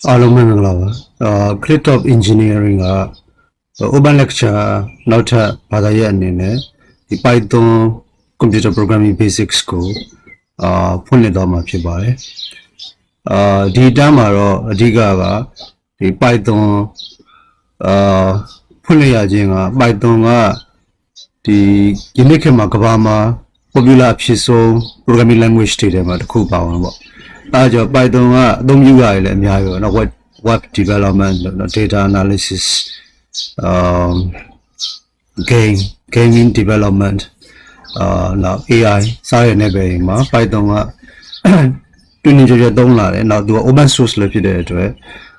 အားလုံးပဲမင်္ဂလာပါCrit of Engineering က Open Lecture နောက်ထပ်ဘာသာရပ်အနေနဲ့ဒီ Python Computer Programming Basics ကိုဖွင့်လှစ်သွားမှာဖြစ်ပါတယ်ဒီတန်းမှာတော့အဓိကဒီ Python ဖွင့်လှစ်ရခြင်းက Python ကဒီယနေ့ခေတ်မှာကမ္ဘာမှာ popular အဖြစ်ဆုံး programming language တွေထဲမှာတစ်ခုပါဝင်ပေါ့အဲကြောင့် Python ကအသုံးပြုရတယ်လည်းအများကြီးပဲเนาะ web development เนาะ data analysis gaming development နောက် AI စတဲ့နယ်ပယ်တွေမှာ Python ကတွင်နေကြသုံးလာတယ်နောက်သူက open source လည်းဖြစ်တဲ့အတွက်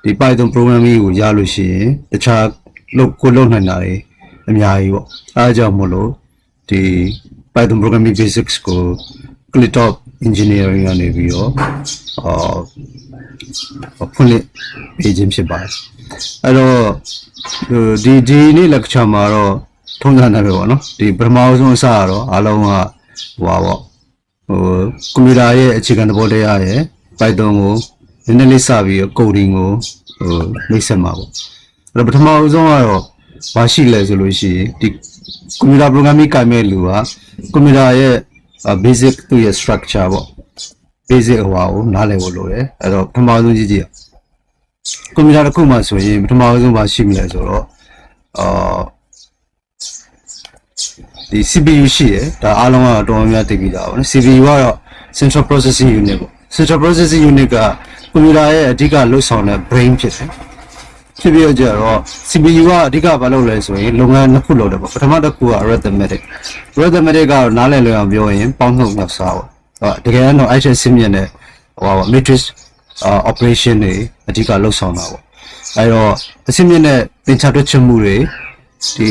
ဒီ Python programming ကိုရလို့ရှိရင်တခြားလုပ်နိုင်တာတွေအများကြီးပေါ့အဲကြောင့်မို့လို့ဒီ Python programming basics ကို Crit of Engineering ကနေပြီးတော့ဖွင့်လှစ်ပေးခြင်းဖြစ်ပါတယ်အဲ့တော့ဒီနေ့ lecture မှာတော့ထုံးစံတယ်ပေါ့နော်ဒီပထမဆုံးအစကတော့အားလုံးကကွန်ပျူတာရဲ့အခြေခံသဘောတရားရဲ့ Python ကိုနည်းနည်းလေးစပြီးတော့ coding ကိုနှိမ့်ဆက်မှာပေါ့အဲ့တော့ပထမဆုံးကတော့ဘာရှိလဲဆိုလို့ရှိရင်ဒီကွန်ပျူတာ programming ကိုင်မဲ့လူကကွန်ပျူတာရဲ့basic သူ့ရဲ့ structure ပေါ့ basic ဟိုကိုနားလည်ဖို့လိုတယ်အဲ့တော့ပထမဆုံးကြည့်ကွန်ပျူတာတစ်ခုမှဆိုရင်ပထမဆုံးဘာရှိမလဲဆိုတော့ဒီ CPU ရှိတယ်ဒါအားလုံးကတော့တော်တော်များသိပြီးသားပါနော် CPU ကတော့ Central Processing Unit ပေါ့ Central Processing Unit ကကွန်ပျူတာရဲ့အဓိကလှုပ်ဆောင်တဲ့ brain ဖြစ်တယ်ဖြစ်ပြီးတော့ CPU ကအဓိကဘာလုပ်လဲဆိုရင်လုပ်ငန်းနှစ်ခုလုပ်တယ်ပေါ့ပထမတစ်ခုက arithmetic ကတော့နားလည်လွယ်အောင်ပြောရင်ပေါင်းနှုတ်မြောက်စားပေါ့တကယ်တော့အဲ့ချက်စစ်မြင့်တဲ့matrix operation တွေအဓိကလှုပ်ဆောင်တာပေါ့အဲ့တော့အစစ်မြင့်တဲ့သင်္ချာတွက်ချက်မှုတွေဒီ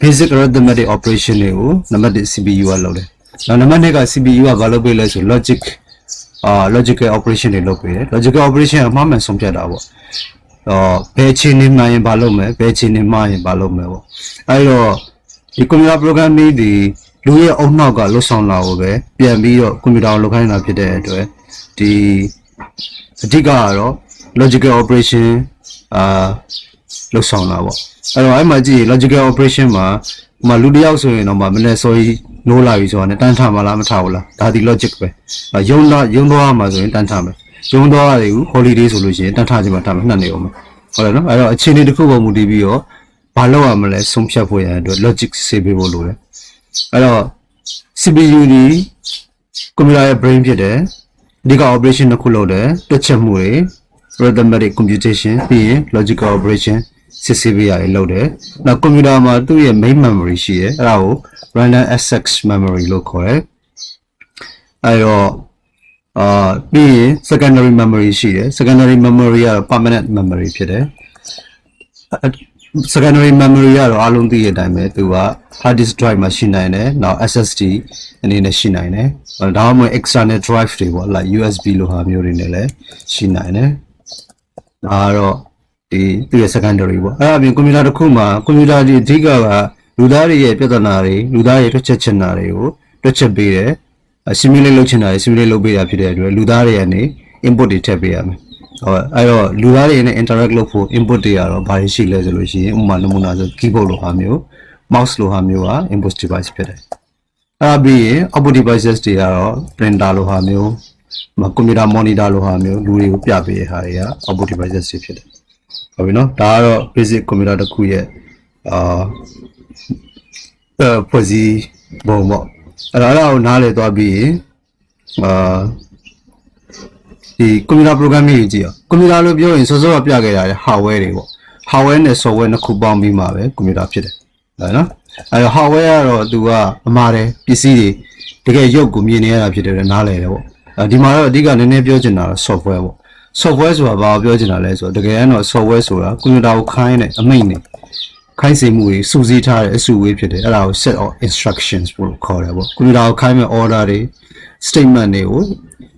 basic arithmetic operation တွေကိုနံပါတ်1 CPU ကလုပ်တယ်နောက်နံပါတ်2က CPU ကဘာလုပ်ပေးလဲဆို logical operation တွေလုပ်ပေးတယ် logical operation ကမှားမှန်ဆုံးဖြတ်တာပေါ့ဘယ်အခြေအနေမှရင်ဘာလုပ်မယ်ဘယ်အခြေအနေမှရင်ဘာလုပ်မယ်ပေါ့အဲ့တော့ဒီ computer programming ဒီလူရဲ့အုံနောက်ကလှုပ်ဆောင်လာကိုပဲပြန်ပြီးတော့ကွန်ပျူတာကိုလုပ်ခိုင်းတာဖြစ်တဲ့အတွက်ဒီအဓိကကတော့ logical operation လှုပ်ဆောင်လာပေါ့အဲ့တော့အဲ့မှာကြည့် logical operation မှာလူတစ်ယောက်ဆိုရင်တော့မနေ့စောကြီးနိုးလာပြီဆိုတာနဲ့တန်းထမှာလားမထဘူးလားဒါဒီ logic ပဲရုံသွားမှာဆိုရင်တန်းထမယ်ရုံသွားရတယ်ဦး holiday ဆိုလို့ရှိရင်တန်းထခြင်းမှာထမယ်နှက်နေအောင်ဟုတ်တယ်နော်အဲ့တော့အခြေအနေတစ်ခုပေါ်မူတည်ပြီးတော့ဘာလုပ်ရမလဲဆုံးဖြတ်ဖို့ရတဲ့အတွက် logic စေပေးဖို့လိုတယ်အဲ့တော့ CPU ဒီကွန်ပျူတာရဲ့ brain ဖြစ်တယ်အဓိက operation တစ်ခုလုပ်တယ်တွက်ချက်မှုတွေ arithmetic computation ပြီးရင် logical operation စစ်ဆေးပေးရတယ်လုပ်တယ်နောက်ကွန်ပျူတာမှာသူ့ရဲ့ main memory ရှိတယ်အဲ့ဒါကို random access memory လို့ခေါ်တယ်အဲ့တော့ပြီးရင် secondary memory ရှိတယ် secondary memory ကတော့ permanent memory ဖြစ်တယ် secondary memory ကတော့အားလုံးသိတဲ့အတိုင်းပဲသူက hard disk drive မှာရှိနိုင်တယ်နောက် SSD အနေနဲ့ရှိနိုင်တယ်ဒါမှမဟုတ် external drive တွေပေါ့ like USB လိုဟာမျိုးတွေနဲ့လည်းရှိနိုင်တယ်ဒါကတော့ဒီသူရဲ့ secondary ပေါ့အဲ့အပြင်ကွန်ပျူတာတစ်ခုမှာကွန်ပျူတာဒီအဓိကလူသားတွေရဲ့ပြဿနာတွေလူသားတွေတွက်ချက်ချင်တာတွေကိုတွက်ချက်ပေးတယ်simulate လုပ်ချင်တာတွေ simulate လုပ်ပေးတာဖြစ်တဲ့အတွက်လူသားတွေကနေ input တွေထည့်ပေးရမယ်ဟုတ်အဲ့တော့လူသားတွေနဲ့ interact လုပ်ဖို့ input တွေကတော့ဘာတွေရှိလဲဆိုလို့ရှိရင်ဥပမာနမူနာဆို keyboard လိုဟာမျိုး mouse လိုဟာမျိုးက input device ဖြစ်တယ်အဲ့ပြီးရင် output devices တွေကတော့ printer လိုဟာမျိုးကွန်ပျူတာ monitor လိုဟာမျိုးလူတွေကိုပြပေးတဲ့ဟာတွေက output devices တွေဖြစ်တယ်ဟုတ်ပြီနော်ဒါကတော့ basic computer တစ်ခုရဲ့ဖွဲ့စည်းပုံပေါ့အဲ့ဒါကိုနားလည်သွားပြီးရင်ဒီကွန်ပျူတာ programming ကြီးอ่ะကွန်ပျူတာလို့ပြောရင်စောစောကပြခဲ့ရတယ် hardware တွေပေါ့ hardware နဲ့ software နှစ်ခုပေါင်းပြီးမှပဲကွန်ပျူတာဖြစ်တယ်ဟုတ်နော်အဲ့တော့ hardware ကတော့သူကအမှားတယ်ပစ္စည်းတွေတကယ်ရုပ်ကိုမြင်နေရတာဖြစ်တယ်နားလည်တယ်ပေါ့ဒီမှာတော့အဓိကနည်းနည်းပြောချင်တာတော့ software ပေါ့ software ဆိုတာဘာပြောချင်တာလဲဆိုတော့တကယ်တော့ software ဆိုတာကွန်ပျူတာကိုခိုင်းတဲ့အမိန့်တွေခိုင်းစေမှုတွေစုစည်းထားတဲ့အစုအဝေးဖြစ်တယ်အဲ့ဒါကို set of instructions လို့ခေါ်တယ်ပေါ့ကွန်ပျူတာကိုခိုင်းမဲ့ order တွေ statement တွေကို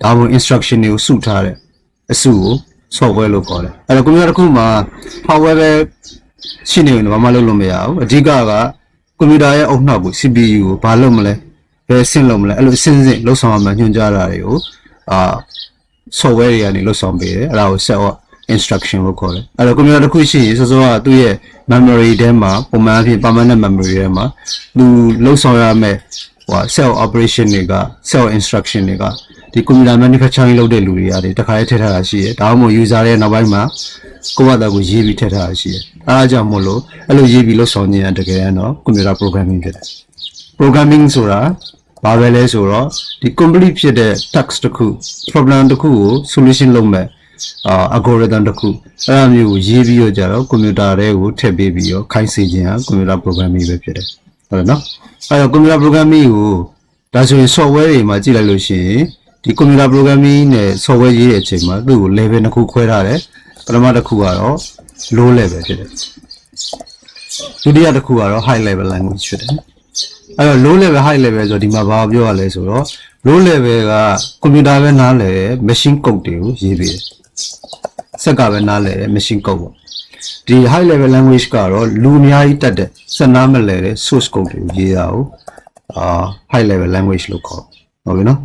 ဒါမှမဟုတ် instruction တွေကိုစုထားတဲ့အစုကို software လို့ခေါ်တယ်အဲ့တော့ကွန်ပျူတာတစ်ခုမှာ hardware ပဲရှိနေရင်ဘာမှလုပ်လို့မရဘူးအဓိကကွန်ပျူတာရဲ့အုတ်နှောက်ကို CPU ကိုဘာလုပ်မလဲဘယ်ဆင့်လုပ်မလဲအဲ့လိုဆင့်လုပ်ဆောင်ရမှညွှန်ကြားတာတွေကိုsoftware တွေကနေလုပ်ဆောင်ပေးတယ်အဲ့ဒါကို set instruction လို့ခေါ်တယ်အဲ့တော့ကွန်ပျူတာတစ်ခုရှိရင်စောစောကသူ့ရဲ့ memory ထဲမှာပုံမှန်အဖြစ် permanent memory ထဲမှာသူလှုပ်ဆောင်ရမယ့်cell operation တွေက cell instruction တွေကဒီကွန်ပျူတာ manufacturing လုပ်တဲ့လူတွေရတယ်တခါလေးထည့်ထားတာရှိတယ်ဒါမှမဟုတ် user ရဲ့နောက်ပိုင်းမှာကိုယ့်ဘာသာကိုရေးပြီးထည့်ထားတာရှိတယ်အားအကြောင်းမို့လို့အဲ့လိုရေးပြီးလှုပ်ဆောင်ခြင်းတကယ်တော့ကွန်ပျူတာ programming ဖြစ်တယ် programming ဆိုတာဘာပဲလဲဆိုတော့ဒီ complete ဖြစ်တဲ့ task တစ်ခု problem တစ်ခုကို solution လုပ်မဲ့algorithm တစ်ခုအဲ့လိုမျိုးကိုရေးပြီးတော့ကြတော့ကွန်ပျူတာတွေကိုထည့်ပေးပြီးတော့ခိုင်းစေခြင်းဟာကွန်ပျူတာ programming ပဲဖြစ်တယ်ဟုတ်တယ်နော်အဲ့တော့ကွန်ပျူတာ programming ကိုဒါဆိုရင် software တွေမှာကြည့်လိုက်လို့ရှိရင်ဒီကွန်ပျူတာ programming နဲ့ software ရေးတဲ့အချိန်မှာသူ့ကို level တစ်ခုခွဲထားတယ်ပထမတစ်ခုကတော့ low level ဖြစ်တယ်ဒုတိယတစ်ခုကတော့ high level language ဖြစ်တယ်အဲ့တော့ low level high level ဆိုဒီမှာဘာပြောရလဲဆိုတော့ low level ကကွန်ပျူတာပဲနားလည်တဲ့ machine code တွေကိုရေးပေးတယ်စက်ကပဲနားလည်တဲ့ machine code ပေါ့ဒီ high level language ကတော့လူအများကြီးတတ်တဲ့စက်နားမလဲတဲ့ source code တွေကိုရေးတာကိုhigh level language လို့ခေါ်ဟုတ်ပြီနော်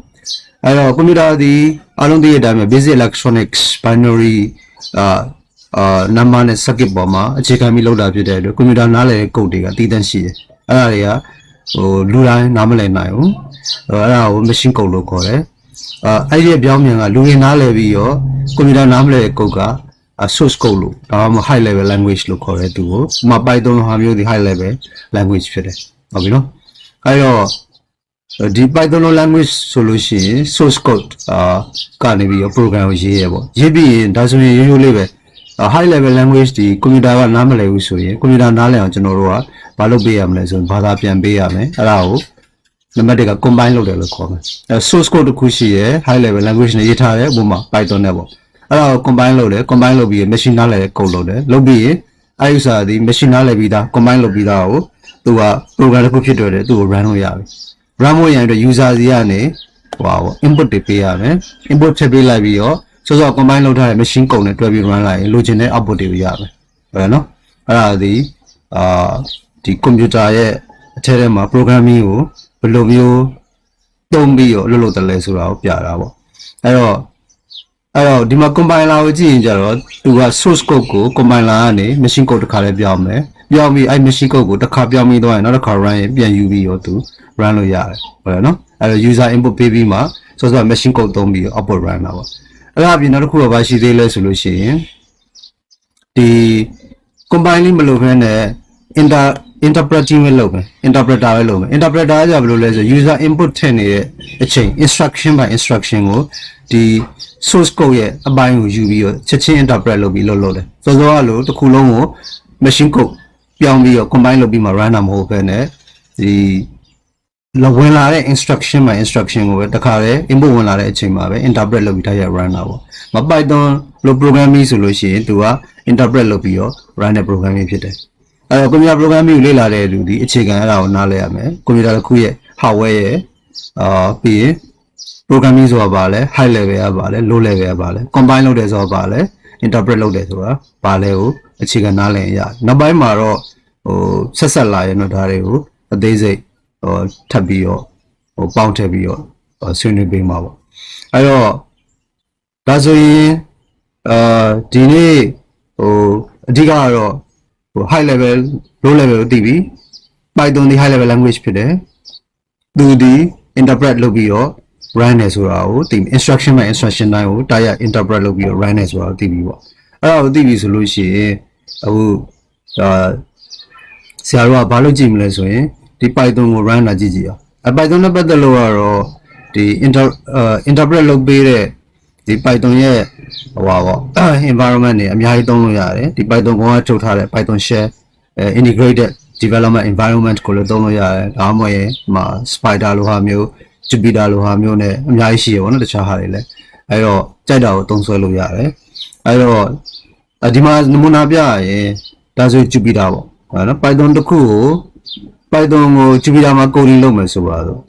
အဲ့တော့ကွန်ပျူတာဒီအားလုံးသိတဲ့အတိုင်းပဲ basic electronics binary number နဲ့ circuit ပေါ်မှာအခြေခံပြီးလုပ်တာဖြစ်တဲ့အတွက်ကွန်ပျူတာနားလည်တဲ့ code တွေကတည်တံ့ရှိတယ်အဲ့ဒါတွေကလူတိုင်းနားမလည်နိုင်ဘူးအဲ့ဒါကို machine code လို့ခေါ်တယ်အဲ့ဒီပြောင်းပြန်ကလူတွေနားလည်ပြီးတော့ကွန်ပျူတာနားမလည်တဲ့ code ကsource code လို့ဒါမှမဟုတ် high level language လို့ခေါ်တဲ့သူကိုဥပမာ Python လိုဟာမျိုးဒီ high level language ဖြစ်တယ်ဟုတ်ပြီနော်အဲ့တော့ဒီ Python လို language ဆိုလို့ရှိရင် source code ကနေပြီးတော့ program ကိုရေးရပေါ့ရေးပြီးရင်ဒါဆိုရင်ရိုးရိုးလေးပဲ high level language ဒီကွန်ပျူတာကနားမလည်ဘူးဆိုရင်ကွန်ပျူတာနားလည်အောင်ကျွန်တော်တို့ကဘာလုပ်ပေးရမလဲဆိုရင်ဘာသာပြန်ပေးရမယ်အဲ့ဒါကိုနံပါတ်1က combine လုပ်တယ်လို့ခေါ်မယ်source code တစ်ခုရှိရယ် high level language နဲ့ရေးထားတယ်ဥပမာ Python နဲ့ပေါ့အဲ့ဒါကို combine လုပ်တယ် combine လုပ်ပြီးရင် machine နားလည်တဲ့ code လုပ်တယ်လုပ်ပြီးရင်အဲ့ဒီဥစ္စာဒီ machine နားလည်ပြီးသား combine လုပ်ပြီးသားကိုသူက program တစ်ခုဖြစ်တော့တယ်သူ့ကို run လုပ်ရပြီ run လို့ရရင်အတွက် user စီကနေinput တွေပေးရမယ် input ထည့်ပေးလိုက်ပြီးတော့စောစော combine လုပ်ထားတဲ့ machine code နဲ့တွဲပြီး run လိုက်ရင်လိုချင်တဲ့ output တွေကိုရမယ်ဟုတ်နော်အဲ့ဒါဒီဒီ computer ရဲ့အထက်ထဲမှာ programming ကိုဘယ်လိုမျိုးသုံးပြီးတော့လုပ်တယ်လဲဆိုတာကိုပြတာပေါ့အဲ့တော့ဒီမှာ compiler ကိုကြည့်ရင်ကြတော့သူက source code ကို compiler ကနေ machine code တစ်ခါလေးပြောင်းမယ်ပြောင်းပြီးအဲ့ machine code ကိုတစ်ခါပြောင်းပြီးတော့နောက်တစ်ခါ run ရင်ပြန်ယူပြီးတော့သူ run လို့ရတယ်ဟုတ်နော်အဲ့တော့ user input ပေးပြီးမှစောစော machine code သုံးပြီး output run တာပေါ့အဲ့ဒါအပြင်နောက်တစ်ခုကဘာရှိသေးလဲဆိုလို့ရှိရင်ဒီ compiling မလုပ်ဘဲနဲ့ interpreting ပဲလုပ်မယ် interpreter ပဲလုပ်မယ် interpreter ကဘယ်လိုလဲဆို user input ထည့်နေတဲ့အချိန် instruction by instruction ကိုဒီ source code ရဲ့အပိုင်းကိုယူပြီးတော့ချက်ချင်း interpret လုပ်ပြီးလုပ်တယ်စောစောကလို့တစ်ခုလုံးကို machine code ပြောင်းပြီးတော့ combine လုပ်ပြီးမှ run တာမဟုတ်ဘဲနဲ့ဒီဝင်လာတဲ့ instruction by instruction ကိုပဲတခါတည်း input ဝင်လာတဲ့အချိန်မှာပဲ interpret လုပ်ပြီးထားရ run တာပေါ့မ Python လို့ programming ဆိုလို့ရှိရင်သူက interpret လုပ်ပြီးတော့ run တဲ့ programming ဖြစ်တယ်အဲ့တော့ computer programming ကိုလေ့လာတဲ့လူဒီအခြေခံအဲ့ဒါကိုနားလည်ရမယ် computer တစ်ခုရဲ့ hardware ရဲ့ပြီးရင် programming ဆိုတာဘာလဲ high level ကဘာလဲ low level ကဘာလဲ combine လုပ်တယ်ဆိုတာဘာလဲ interpret လုပ်တယ်ဆိုတာဘာလဲကိုအခြေခံနားလည်ရနောက်ပိုင်းမှာတော့ဆက်လာရင်တော့ဒါတွေကိုအသေးစိတ်ထပ်ပြီးတော့ပေါင်းထည့်ပြီးတော့ဆွေးနွေးပေးမှာပေါ့အဲ့တော့ဒါဆိုရင်ဒီနေ့အဓိကကတော့high level low level ကိုသိပြီ Python ဒီ high level language ဖြစ်တယ်သူဒီ interpret လုပ်ပြီးတော့ run နေဆိုတာကိုသိပြီ instruction by instruction တိုင်းကိုတားရ interpret လုပ်ပြီးတော့ run နေဆိုတာကိုသိပြီပေါ့အဲ့ဒါကိုသိပြီဆိုလို့ရှိရင်အခုဆရာတို့ကဘာလို့ကြည့်မလဲဆိုရင်ဒီ Python ကို run တာကြည့်အောင်Python နဲ့ပတ်သက်လို့ကတော့ဒီ interpret လုပ်ပေးတဲ့ဒီ Python ရဲ့environment တွေအများကြီးသုံးလို့ရတယ်ဒီ Python ကထုတ်ထားတဲ့ Python shell integrated development environment ကိုလည်းသုံးလို့ရတယ်ဒါမှမဟုတ်ရင်spider လိုဟာမျိုး Jupyter လိုဟာမျိုးနဲ့အများကြီးရှိရပါတော့တခြားဟာတွေလည်းအဲ့တော့ကြိုက်တာကိုသုံးဆွဲလို့ရတယ်အဲ့တော့ဒီမှာနမူနာပြရင်ဒါဆို Jupyter ပေါ့ဟုတ်နော် Python တစ်ခုကို Python ကို Jupyter မှာ coding လုပ်မယ်ဆိုပါတော့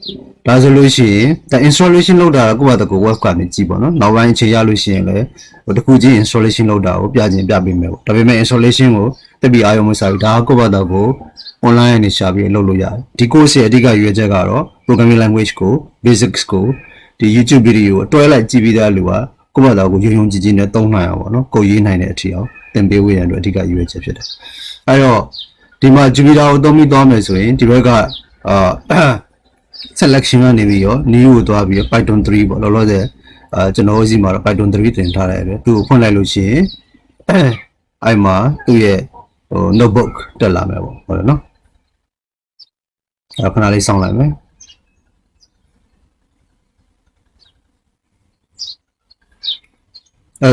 ဒါဆိုလို့ရှိရင်ဒါ installation လုပ်တာကိုယ့်ဘာတကူ web ကနေကြည့်ပေါ့နော်နောက်ပိုင်းအခြေရလို့ရှိရင်လည်းတခုချင်း installation လုပ်တာကိုပြပေးမယ်ပေါ့ဒါပေမဲ့ installation ကိုတက်ပြီးအာရုံမစိုက်ဘူးဒါကကိုယ့်ဘာတကူ online နဲ့ရှာပြီးလုပ်လို့ရတယ်ဒီ course ရဲ့အဓိကရွေးချက်ကတော့ programming language ကို basics ကိုဒီ YouTube video ကိုတွဲလိုက်ကြည့်ပြီးသားလူက ကိုယ့်ဘာသာကိုယုံယုံကြည်ကြည်နဲ့သုံးနိုင်အောင်ပေါ့နော်ကိုရေးနိုင်တဲ့အထိအောင်သင်ပေးဝေးရတဲ့အဓိကရွေးချက်ဖြစ်တယ်အဲ့တော့ဒီမှာ Jupyter ကိုသုံးပြီးသွားမယ်ဆိုရင်ဒီဘက်ကselection ကနေပြီးတော့ new ကိုသွားပြီးတော့ Python 3ပေါ့လောလောဆယ်ကျွန်တော်တို့စီမှာတော့ Python 3သင်ထားတယ်ပဲသူ့ကိုဖွင့်လိုက်လို့ရှိရင်အဲ့မှာသူ့ရဲ့notebook တက်လာမယ်ပေါ့ဟုတ်တယ်နော်ခဏလေးစောင့်လိုက်မယ်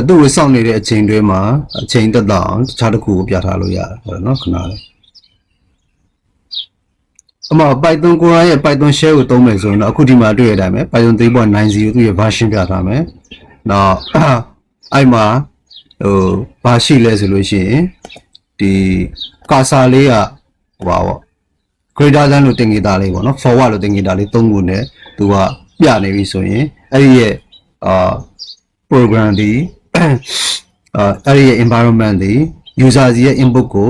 သူ့ကိုစောင့်နေတဲ့အချိန်တွင်းမှာအချိန်တက်တော့တခြားတစ်ခုကိုပြထားလို့ရတယ်ဟုတ်တယ်နော်ခဏလေးအမ Python ကိုယ်ရဲ့ Python shell ကိုသုံးမယ်ဆိုရင်တော့အခုဒီမှာတွေ့ရတဲ့အတိုင်းပဲ Python 3.90 သူ့ရဲ့ version ပြထားမယ်နောက်အဲ့မှာဘာရှိလဲဆိုလို့ရှိရင်ဒီကာဆာလေးကဟိုပါပေါ့ greater than လို့တင်ကြတာလေးပေါ့နော် forward လို့တင်ကြတာလေးသုံးခုနဲ့သူကပြနေပြီဆိုရင်အဲ့ဒီရဲ့program ဒီအဲ့ဒီရဲ့ environment ဒီ user စီရဲ့ input ကို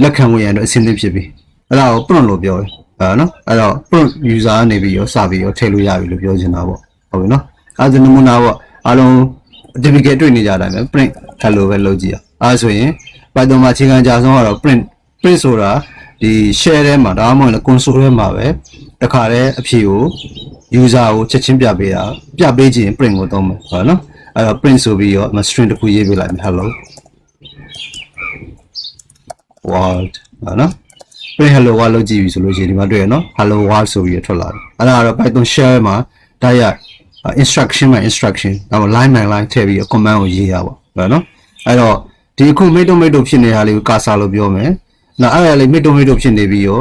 လက်ခံဝင်ရတော့အဆင့်သင့်ဖြစ်ပြီအဲ့ဒါကို prompt လို့ပြောတယ်နော်အဲ့တော့ prompt user ကနေပြီးရောစပြီးရောထည့်လို့ရပြီလို့ပြောချင်တာပေါ့ဟုတ်ပြီနော်အဲ့ဒါနမူနာပေါ့အားလုံး typical တွေ့နေကြတာပဲ print hello ပဲလုပ်ကြည့်အောင်အဲ့ဆိုရင် Python မှာအခြေခံကြဆုံးကတော့ print ဆိုတာဒီ share ထဲမှာဒါမှမဟုတ် console ထဲမှာပဲတခါတည်းအဖြေကို user ကိုချက်ချင်းပြပေးတာပြပေးခြင်း print ကိုသုံးမယ်ဟုတ်နော်အဲ့တော့ print ဆိုပြီးတော့ string တစ်ခုရေးပေးလိုက်မယ် hello world ဟုတ်နော် print hello world လို့ကြည့်ပြီဆိုလို့ရှိရင်ဒီမှာတွေ့ရနော် hello world ဆိုပြီးထွက်လာတယ်အဲ့ဒါကတော့ Python share မှာဒါရ instruction မှာ instruction ဒါမှ line by line ထည့်ပြီး command ကိုရေးရပါဟုတ်နော်အဲ့တော့ဒီအခု မိတ်တို့ဖြစ်နေတာလေးကိုကာဆာလို့ပြောမယ်နောက်အဲ့ဒါလေးမိတ်တို့ဖြစ်နေပြီးရော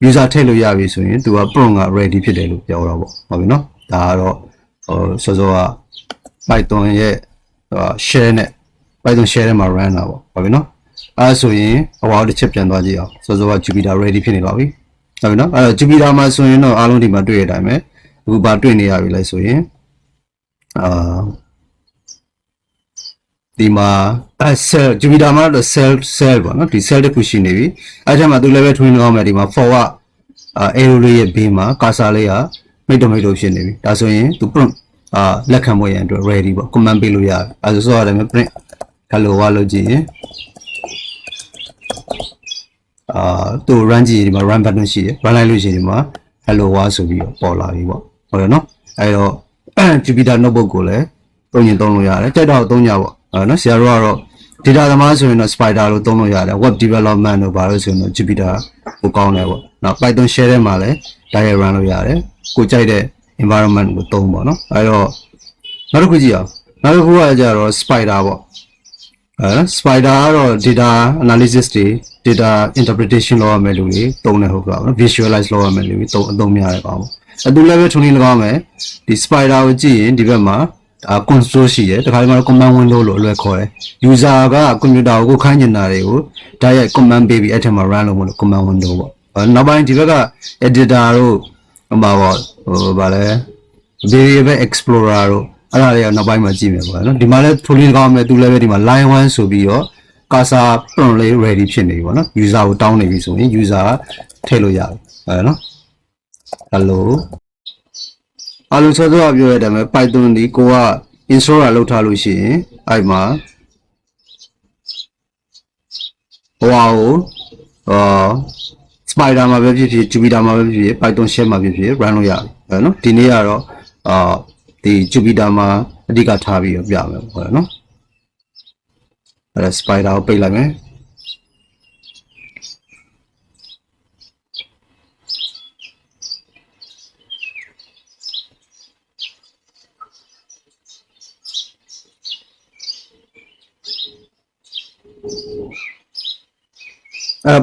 user ထည့်လို့ရပြီဆိုရင်သူက prompt က ready ဖြစ်တယ်လို့ပြောတော့ပေါ့ဟုတ်ပြီနော်ဒါကတော့စောစောက Python ရဲ့ share နဲ့ Python share ထဲမှာ run တာပေါ့ဟုတ်ပြီနော်အဲ့ဆိုရင်ဟိုဟာတစ်ချက်ပြန်သွားကြည့်အောင်စောစောက Jupyter ready ဖြစ်နေပါပြီဟုတ်ပြီနော်အဲ့တော့ Jupyter မှာဆိုရင်တော့အားလုံးဒီမှာတွေ့ရတဲ့အတိုင်းပဲအခုပါတွေ့နေရပြီလဲဆိုရင်ဒီမှာcell Jupyter မှာတော့ cell ပေါ့နော်ဒီ cell တစ်ခုရှိနေပြီအဲ့ထက်မှာသူ level 20လောက်မယ်ဒီမှာ forward arrow လေးရဲ့ဘေးမှာ cursor လေးကမိတ်တို့ဖြစ်နေပြီဒါဆိုရင်သူ prompt လက်ခံဖို့ရန်အတွက် ready ပေါ့ command ပေးလို့ရတယ်အဲဆိုရတယ်မယ် print hello world လို့ကြည့်ရင်သူ run ကြည့်ရင်ဒီမှာ run button ရှိတယ် run လိုက်လို့ရှိရင်ဒီမှာ hello world ဆိုပြီးတော့ပေါ်လာပြီပေါ့ဟုတ်တယ်နော်အဲတော့ Jupyter notebook ကိုလည်းသုံးလို့ရတယ်ကြိုက်တော့သုံးကြပေါ့နော်ဆရာတို့ကတော့ data သမားဆိုရင်တော့ spider လို့သုံးလို့ရတယ် web development တို့ဘာလို့ဆိုရင်တော့ Jupyter ကိုကောင်းတယ်ပေါ့နောက် Python share ထဲမှာလည်း direct run လို့ရတယ်ကိုကြိုက်တဲ့ environment ကိုသုံးပေါ့နော်အဲတော့နောက်တစ်ခုကြည့်အောင်နောက်တစ်ခုကကြတော့ spider ပေါ့spider ကတော့ data analysis တွေ data interpretation လုပ်ရမယ်လို့လေသုံးတယ်ဟုတ်ကဲ့နော် visualize လုပ်ရမယ်လို့အသုံးများတယ်ပါပေါ့အဲသူလည်းပဲထုံနေ၎င်းမယ်ဒီ spider ကိုကြည့်ရင်ဒီဘက်မှာconsole ရှိတယ်တခါတည်းမှာ command window လို့အလွယ်ခေါ်တယ် user က computer ကိုခိုင်းနေတာတွေကိုဒါရိုက် command ပေးပြီးအဲ့ထက်မှာ run လုပ်မလို့ command window ပေါ့နောက်ပိုင်းဒီဘက်က editor တို့ဟိုမှာပေါ့ဗာလဲ variable explorer တို့အဲ့ဒါတွေကနောက်ပိုင်းမှာကြည့်မယ်ပေါ့နော်ဒီမှာလည်းထိုးလေးကောင်းမယ်သူလည်းပဲဒီမှာ line 1ဆိုပြီးတော့ cursor prompt လေး ready ဖြစ်နေပြီပေါ့နော် user ကိုတောင်းနေပြီဆိုရင် user ထည့်လို့ရတယ်ဟုတ်နော် hello အားလုံးစောစောပြောရတဲ့အတိုင်း Python ဒီကိုက installer လုပ်ထားလို့ရှိရင်အဲ့မှာဟိုဟာကိုspider မှာပဲဖြစ်ဖြစ် Jupyter မှာပဲဖြစ်ဖြစ် Python shell မှာဖြစ်ဖြစ် run လို့ရတယ်နော်ဒီနေ့ကတော့ဒီ Jupyter မှာအဓိကထားပြီးပြမယ်ပေါ့နော်အဲ့ဒါ spider ကိုပိတ်လိုက်မယ်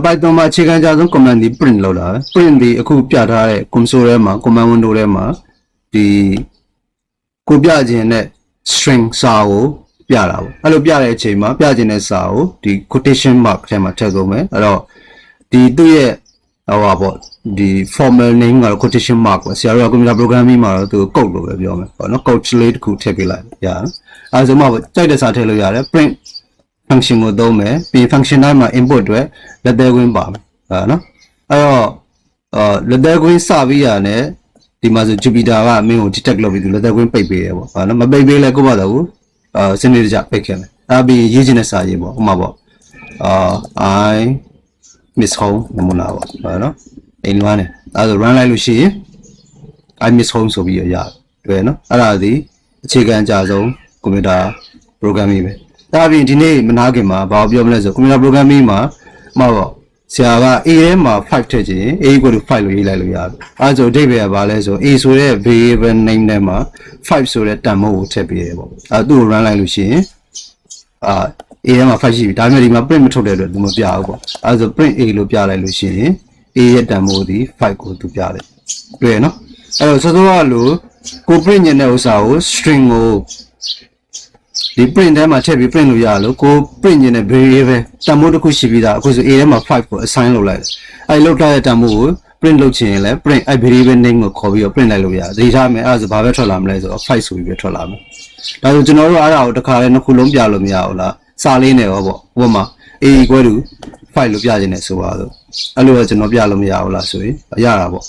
Python မှာအခြေခံကြဆုံး command ဒီ print လောက်တာပဲ print ဒီအခုပြထားတဲ့ console ထဲမှာ command window ထဲမှာဒီကိုပြခြင်းနဲ့ string စာကိုပြတာပေါ့အဲ့လိုပြတဲ့အချိန်မှာပြခြင်းတဲ့စာကိုဒီ quotation mark ထဲမှာထည့်ကုန်မယ်အဲ့တော့ဒီသူ့ရဲ့ဟိုပါပေါ့ဒီ formal name ကတော့ quotation mark ပေါ့ဆရာတို့က computer programming မှာတော့သူ code လို့ပဲပြောမယ်ပေါ့နော် code လေးတစ်ခုထည့်ပေးလိုက်ရတယ်အဲဆိုမှကြိုက်တဲ့စာထည့်လို့ရတယ် print function ကိုသုံးမယ်ပြီး function တိုင်းမှာ input တွေလက်သေးခွင်းပါမယ်နော်အဲ့တော့လက်သေးခွင်းစပြီးရတယ် ဒီမှာဆို Jupyter ကမင်းကို detect လုပ်ပြီးသူလက်သက်ကွင်းပိတ်ပေးရပေါ့ဟာနော်မပိတ်ပေးလဲကိုယ့်ဘာသာကိုစနစ်တကျပိတ်ခဲ့မယ်ဒါပြီးရေးချင်တဲ့စာရေးပေါ့ဥပမာပေါ့I miss home နမူနာပေါ့ဟာနော်အိမ်လွားနေအဲဆို run လိုက်လို့ရှိရင် I miss home ဆိုပြီးရရတယ်တွေ့နော်အဲ့ဒါဒီအခြေခံအကြဆုံးကွန်ပျူတာ programming ပဲဒါပြီးဒီနေ့မနာခင်မှာဘာပြောမလဲဆိုကွန်ပျူတာ programming မှာပေါ့ဆရာက A ထဲမှာ5ထည့်ချင် A = 5လို့ရေးလိုက်လို့ရတယ်အဲဆိုအဓိပ္ပာယ်ကဘာလဲဆို A ဆိုတဲ့ variable name ထဲမှာ5ဆိုတဲ့တန်ဖိုးကိုထည့်ပေးရပေါ့အဲသူ့ကို run လိုက်လို့ရှိရင်A ထဲမှာ5ရှိပြီဒါပေမဲ့ဒီမှာ print မထုတ်တဲ့အတွက်သူမပြဘူးပေါ့အဲဆို print A လို့ပြလိုက်လို့ရှိရင် A ရဲ့တန်ဖိုးဒီ5ကိုသူပြတယ်တွေ့ရနော်အဲ့တော့စောစောကလို့ကို print ညင်တဲ့ဥစ္စာကို string ကိုဒီ print ထဲမှာထည့်ပြီး print လို့ရလို့ကို print ညင်တဲ့ variable တန်ဖိုးတစ်ခုရှိပြီးသားအခုဆို A ထဲမှာ5ကို assign လုပ်လိုက်တယ်အဲ့လောက်ထားတဲ့တန်ဖိုးကို print လုပ်ချင်ရင်လည်း print အဲ့ variable name ကိုခေါ်ပြီးတော့ print လိုက်လို့ရတယ်ဒီထားမယ်အဲ့ဒါဆိုဘာပဲထွက်လာမလဲဆိုတော့5ဆိုပြီးပဲထွက်လာမယ်ဒါဆိုကျွန်တော်တို့အဲ့ဒါကိုတစ်ခါလဲနှစ်ခုလုံးပြလို့မရဘူးလားစာလေးနဲ့ရောပေါ့ဥပမာ A = 5လို့ပြခြင်းနဲ့ဆိုပါတော့အဲ့လိုတော့ကျွန်တော်ပြလို့မရဘူးလားဆိုရင်ရတာပေါ့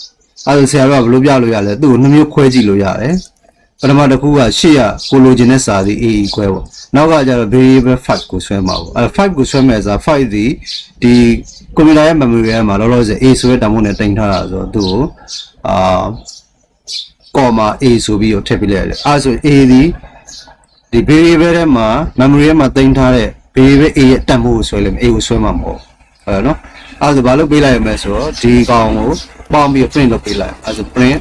အဲ့ဒါဆရာကဘယ်လိုပြလို့ရလဲသူ့ကိုနှစ်မျိုးခွဲကြည့်လို့ရတယ်ပထမတစ်ခုကရှေ့ကကိုလိုချင်တဲ့စာစီ A ခွဲပေါ့နောက်ကကျတော့ variable 5ကိုဆွဲမှာပေါ့အဲ့5ကိုဆွဲမဲ့စာ5ဒီကွန်ပျူတာရဲ့ memory ထဲမှာလောလောဆယ် A ဆိုတဲ့တန်ဖိုးနဲ့တင်ထားတာဆိုတော့သူ့ကိုcomma A ဆိုပြီးတော့ထည့်ပေးလိုက်ရတယ်အဲ့ဆို A ဒီ variable ထဲမှာ memory ထဲမှာတင်ထားတဲ့ variable A ရဲ့တန်ဖိုးကိုဆွဲလိုက်မယ် A ကိုဆွဲမှာမဟုတ်ဟုတ်နော်အဲ့ဆိုဘာလို့ပေးလိုက်ရမလဲဆိုတော့ဒီကောင်ကိုပေါင်းပြီး print လုပ်ပေးလိုက်အဲ့ဆို print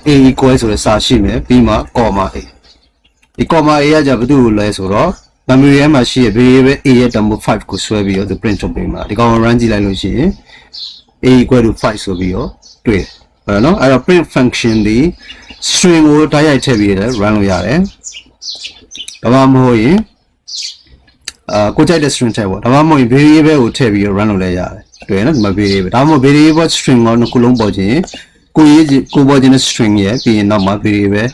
A = ဆိုတဲ့စာရှိမယ်ပြီးမှ comma A ဒီ comma A ကကြဘာလို့လဲဆိုတော့ memory ထဲမှာရှိတဲ့ variable A ရဲ့တန်ဖိုး5ကိုဆွဲပြီးတော့ print ထုတ်ပေးမှာဒီကောင်ကို run ကြည့်လိုက်လို့ရှိရင် A = 5ဆိုပြီးတော့တွေ့ဟုတ်နော်အဲ့တော့ print function ဒီ string ကိုတိုက်ရိုက်ထည့်ပြီးလည်း run လို့ရတယ်ဒါမှမဟုတ်ရင်ကိုကြိုက်တဲ့ string ထည့်ပေါ့ဒါမှမဟုတ်ရင် variable ကိုထည့်ပြီးတော့ run လုပ်လဲရတယ်တွေ့နော်ဒီမှာ variable ဒါမှမဟုတ် variable string ကိုနှစ်ခုလုံးပေါ်ခြင်းကိုပေါ်ခြင်း string ရဲ့ပြီးရင်နောက်မှာ variable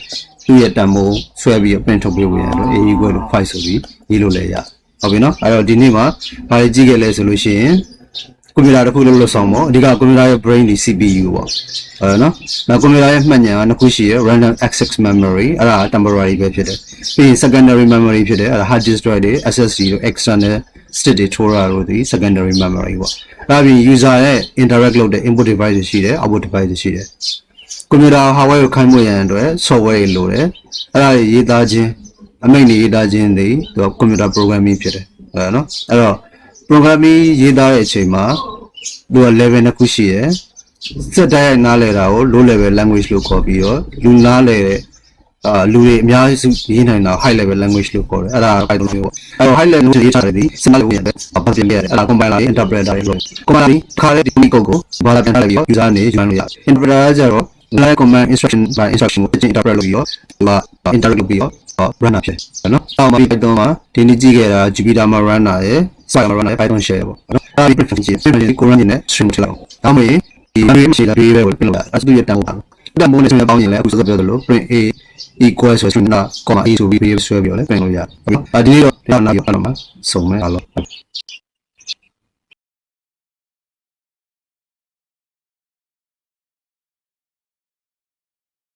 သူ့ရဲ့တန်ဖိုးဆွဲပြီးတော့ print ထုတ်ပေးလို့ရတယ် A = 5ဆိုပြီးရေးလို့လဲရဟုတ်ပြီနော်အဲ့တော့ဒီနေ့မှာဘာတွေကြည့်ခဲ့လဲဆိုလို့ရှိရင်ကွန်ပျူတာတစ်ခုလုံးလို့ဆောင်ပေါ့အဓိကကွန်ပျူတာရဲ့ brain ဒီ CPU ပေါ့ဟုတ်နော်နောက်ကွန်ပျူတာရဲ့မှတ်ဉာဏ်ကနှစ်ခုရှိရ random access memory အဲ့ဒါ temporary ပဲဖြစ်တယ်ပြီးရင် secondary memory ဖြစ်တယ်အဲ့ဒါ hard disk drive တွေ SSD တို့ external stick တွေထိုးတာတို့ဒီ secondary memory ပေါ့အဲ့ဒါပြီး user ရဲ့ interact လုပ်တဲ့ input device တွေရှိတယ် output device တွေရှိတယ်ကွန်ပျူတာ hardware ကိုခိုင်းဖို့ရန်အတွက် software တွေလိုတယ်အဲ့ဒါတွေရေးသားခြင်းအမိန့်တွေရေးသားခြင်းတွေသူက computer programming ဖြစ်တယ်ဟုတ်နော်အဲ့တော့ programming ရေးသားတဲ့အချိန်မှာသူက level နှစ်ခုရှိရယ်စက်တိုင်းနားလဲတာကို low level language လို့ခေါ်ပြီးတော့လူနားလဲတဲ့လူတွေအများစုရေးနိုင်တာ high level language လို့ခေါ်တယ်အဲ့ဒါအဲ့လိုမျိုးပေါ့အဲ့တော့ high level ရေးထားတဲ့ဒီ simple လို့ရတယ်ဘာပြင်ပြရတယ်အဲ့ဒါ compiler ရေး interpreter ရေးလို့ compiler ခါတဲ့ဒီ code ကိုဘာလာပြန်ထားလိုက်ပြီးတော့ user နေယူလို့ရတယ် interpreter ကကျတော့ line command instruction by instruction ကိုပြင် interpret လုပ်ပြီးတော့သူက interpret လုပ်ပြီးတော့ run ဖြစ်တယ်နော်အော်မှာ Python မှာဒီနေ့ကြည့်ခဲ့တာ Jupyter မှာ run တာရယ် Spark မှာ run တာရယ် Python share ပေါ့နော်အဲ့ဒီ preference ကို run နေတဲ့ string ထည့်လိုက်အောင်ဒါမှမဟုတ်ဒီ memory မရှိတာ variable ကိုပြင်လို့ရတယ်အဲ့ဒါသူ့ရဲ့တန်ဖိုးပါတန်ဖိုးနဲ့ဆိုရင်ပေါင်းရင်လည်းအခုစောစောပြောသလို print A = ဆို string က comma A ဆိုပြီး variable ဆွဲပြီးတော့လည်းပြင်လို့ရတယ်ဟုတ်ပြီဒီနေ့တော့နောက်နောက်မှာစုံမယ်အားလုံး